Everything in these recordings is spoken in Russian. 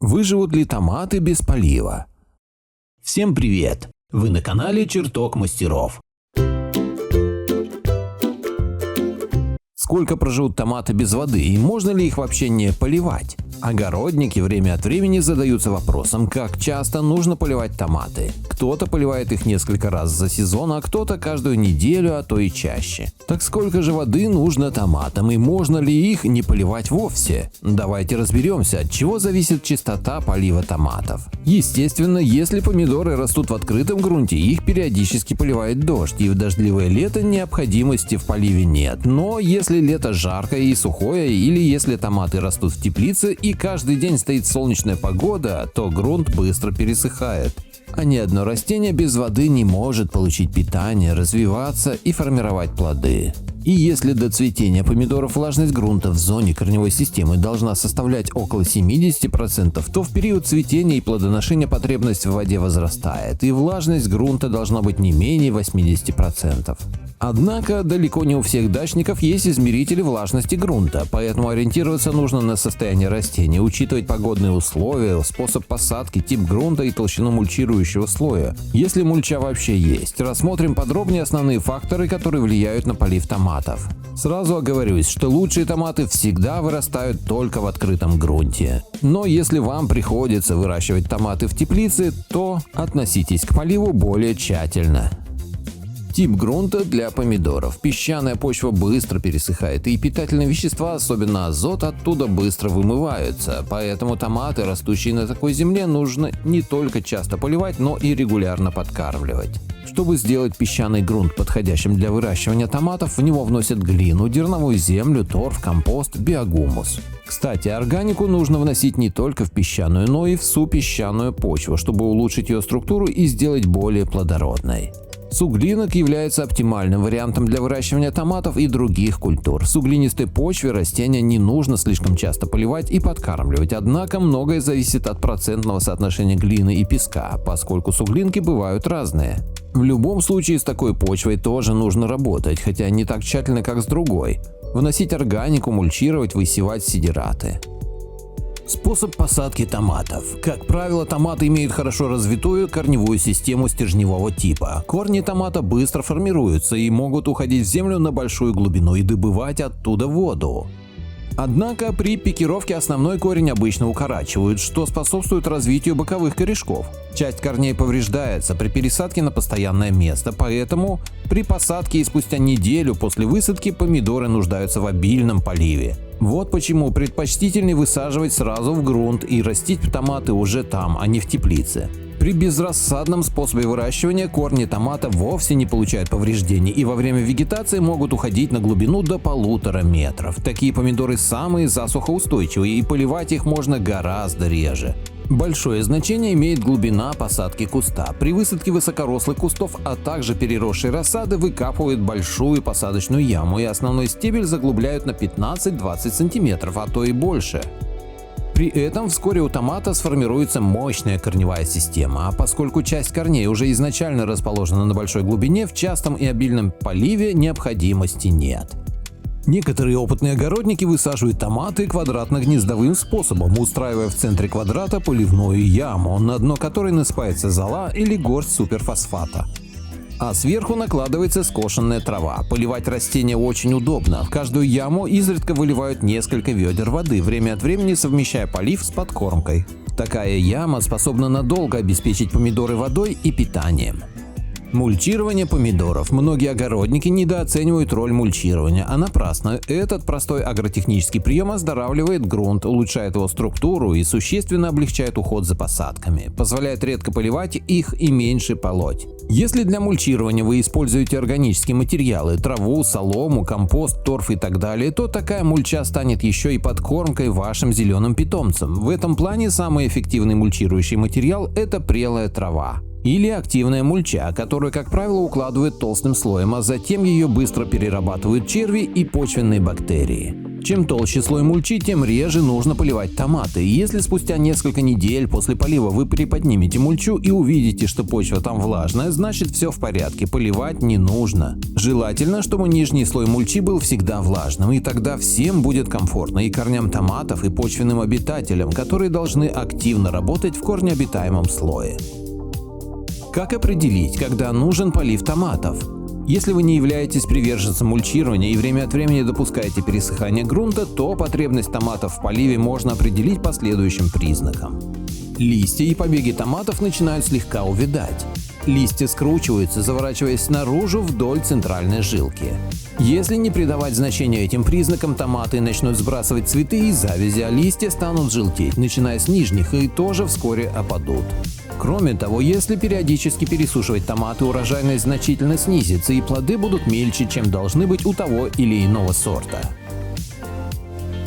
Выживут ли томаты без полива? Всем привет! Вы на канале Чертог Мастеров. Сколько проживут томаты без воды и можно ли их вообще не поливать? Огородники время от времени задаются вопросом, как часто нужно поливать томаты. Кто-то поливает их несколько раз за сезон, а кто-то каждую неделю, а то и чаще. Так сколько же воды нужно томатам и можно ли их не поливать вовсе? Давайте разберемся, от чего зависит частота полива томатов. Естественно, если помидоры растут в открытом грунте, их периодически поливает дождь, и в дождливое лето необходимости в поливе нет. Но если лето жаркое и сухое, или если томаты растут в теплице и каждый день стоит солнечная погода, то грунт быстро пересыхает. А ни одно растение без воды не может получить питание, развиваться и формировать плоды. И если до цветения помидоров влажность грунта в зоне корневой системы должна составлять около 70%, то в период цветения и плодоношения потребность в воде возрастает, и влажность грунта должна быть не менее 80%. Однако далеко не у всех дачников есть измерители влажности грунта, поэтому ориентироваться нужно на состояние растения, учитывать погодные условия, способ посадки, тип грунта и толщину мульчирующего слоя, если мульча вообще есть. Рассмотрим подробнее основные факторы, которые влияют на полив томатов. Сразу оговорюсь, что лучшие томаты всегда вырастают только в открытом грунте. Но если вам приходится выращивать томаты в теплице, то относитесь к поливу более тщательно. Тип грунта для помидоров. Песчаная почва быстро пересыхает, и питательные вещества, особенно азот, оттуда быстро вымываются. Поэтому томаты, растущие на такой земле, нужно не только часто поливать, но и регулярно подкармливать. Чтобы сделать песчаный грунт подходящим для выращивания томатов, в него вносят глину, дерновую землю, торф, компост, биогумус. Кстати, органику нужно вносить не только в песчаную, но и в супесчаную почву, чтобы улучшить ее структуру и сделать более плодородной. Суглинок является оптимальным вариантом для выращивания томатов и других культур. В суглинистой почве растения не нужно слишком часто поливать и подкармливать, однако многое зависит от процентного соотношения глины и песка, поскольку суглинки бывают разные. В любом случае с такой почвой тоже нужно работать, хотя не так тщательно, как с другой. Вносить органику, мульчировать, высевать сидираты. Способ посадки томатов. Как правило, томаты имеют хорошо развитую корневую систему стержневого типа. Корни томата быстро формируются и могут уходить в землю на большую глубину и добывать оттуда воду. Однако при пикировке основной корень обычно укорачивают, что способствует развитию боковых корешков. Часть корней повреждается при пересадке на постоянное место, поэтому при посадке и спустя неделю после высадки помидоры нуждаются в обильном поливе. Вот почему предпочтительнее высаживать сразу в грунт и растить томаты уже там, а не в теплице. При безрассадном способе выращивания корни томата вовсе не получают повреждений и во время вегетации могут уходить на глубину до 1,5 метра. Такие помидоры самые засухоустойчивые, и поливать их можно гораздо реже. Большое значение имеет глубина посадки куста. При высадке высокорослых кустов, а также переросшей рассады, выкапывают большую посадочную яму и основной стебель заглубляют на 15-20 см, а то и больше. При этом вскоре у томата сформируется мощная корневая система, а поскольку часть корней уже изначально расположена на большой глубине, в частом и обильном поливе необходимости нет. Некоторые опытные огородники высаживают томаты квадратно-гнездовым способом, устраивая в центре квадрата поливную яму, на дно которой насыпается зола или горсть суперфосфата. А сверху накладывается скошенная трава. Поливать растения очень удобно. В каждую яму изредка выливают несколько ведер воды, время от времени совмещая полив с подкормкой. Такая яма способна надолго обеспечить помидоры водой и питанием. Мульчирование помидоров. Многие огородники недооценивают роль мульчирования, а напрасно. Этот простой агротехнический прием оздоравливает грунт, улучшает его структуру и существенно облегчает уход за посадками, позволяет редко поливать их и меньше полоть. Если для мульчирования вы используете органические материалы, траву, солому, компост, торф и так далее, то такая мульча станет еще и подкормкой вашим зеленым питомцам. В этом плане самый эффективный мульчирующий материал – это прелая трава. Или активная мульча, которую, как правило, укладывают толстым слоем, а затем ее быстро перерабатывают черви и почвенные бактерии. Чем толще слой мульчи, тем реже нужно поливать томаты. Если спустя несколько недель после полива вы приподнимете мульчу и увидите, что почва там влажная, значит все в порядке, поливать не нужно. Желательно, чтобы нижний слой мульчи был всегда влажным, и тогда всем будет комфортно, и корням томатов, и почвенным обитателям, которые должны активно работать в корнеобитаемом слое. Как определить, когда нужен полив томатов? Если вы не являетесь приверженцем мульчирования и время от времени допускаете пересыхание грунта, то потребность томатов в поливе можно определить по следующим признакам. Листья и побеги томатов начинают слегка увядать. Листья скручиваются, заворачиваясь наружу вдоль центральной жилки. Если не придавать значения этим признакам, томаты начнут сбрасывать цветы и завязи, а листья станут желтеть, начиная с нижних, и тоже вскоре опадут. Кроме того, если периодически пересушивать томаты, урожайность значительно снизится и плоды будут мельче, чем должны быть у того или иного сорта.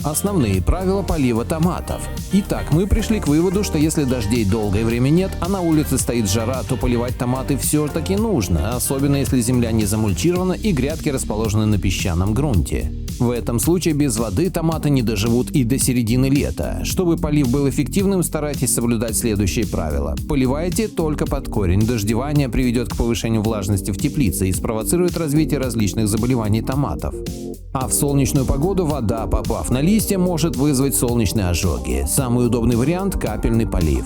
Основные правила полива томатов. Итак, мы пришли к выводу, что если дождей долгое время нет, а на улице стоит жара, то поливать томаты все-таки нужно, особенно если земля не замульчирована и грядки расположены на песчаном грунте. В этом случае без воды томаты не доживут и до середины лета. Чтобы полив был эффективным, старайтесь соблюдать следующие правила. Поливайте только под корень. Дождевание приведет к повышению влажности в теплице и спровоцирует развитие различных заболеваний томатов. А в солнечную погоду вода, попав на листья, может вызвать солнечные ожоги. Самый удобный вариант – капельный полив.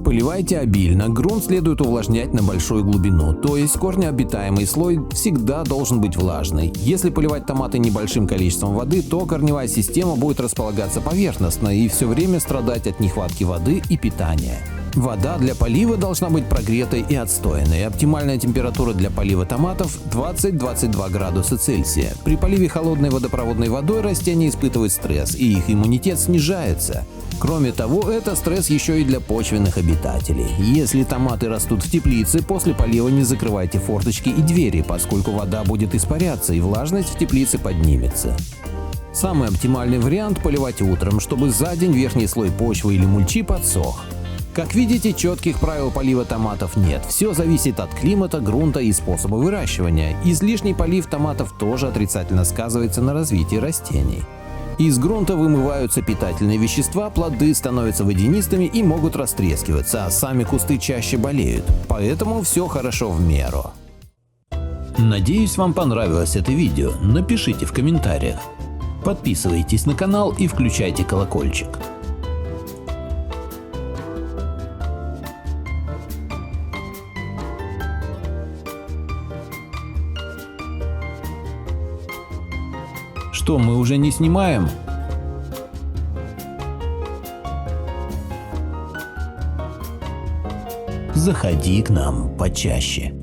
Поливайте обильно, грунт следует увлажнять на большую глубину, то есть корнеобитаемый слой всегда должен быть влажный. Если поливать томаты небольшим количеством воды, то корневая система будет располагаться поверхностно и все время страдать от нехватки воды и питания. Вода для полива должна быть прогретой и отстоянной. Оптимальная температура для полива томатов 20-22 градуса Цельсия. При поливе холодной водопроводной водой растения испытывают стресс, и их иммунитет снижается. Кроме того, это стресс еще и для почвенных обитателей. Если томаты растут в теплице, после полива не закрывайте форточки и двери, поскольку вода будет испаряться и влажность в теплице поднимется. Самый оптимальный вариант – поливать утром, чтобы за день верхний слой почвы или мульчи подсох. Как видите, четких правил полива томатов нет. Все зависит от климата, грунта и способа выращивания. Излишний полив томатов тоже отрицательно сказывается на развитии растений. Из грунта вымываются питательные вещества, плоды становятся водянистыми и могут растрескиваться, а сами кусты чаще болеют. Поэтому все хорошо в меру. Надеюсь, вам понравилось это видео. Напишите в комментариях. Подписывайтесь на канал и включайте колокольчик. Что, мы уже не снимаем? Заходи к нам почаще.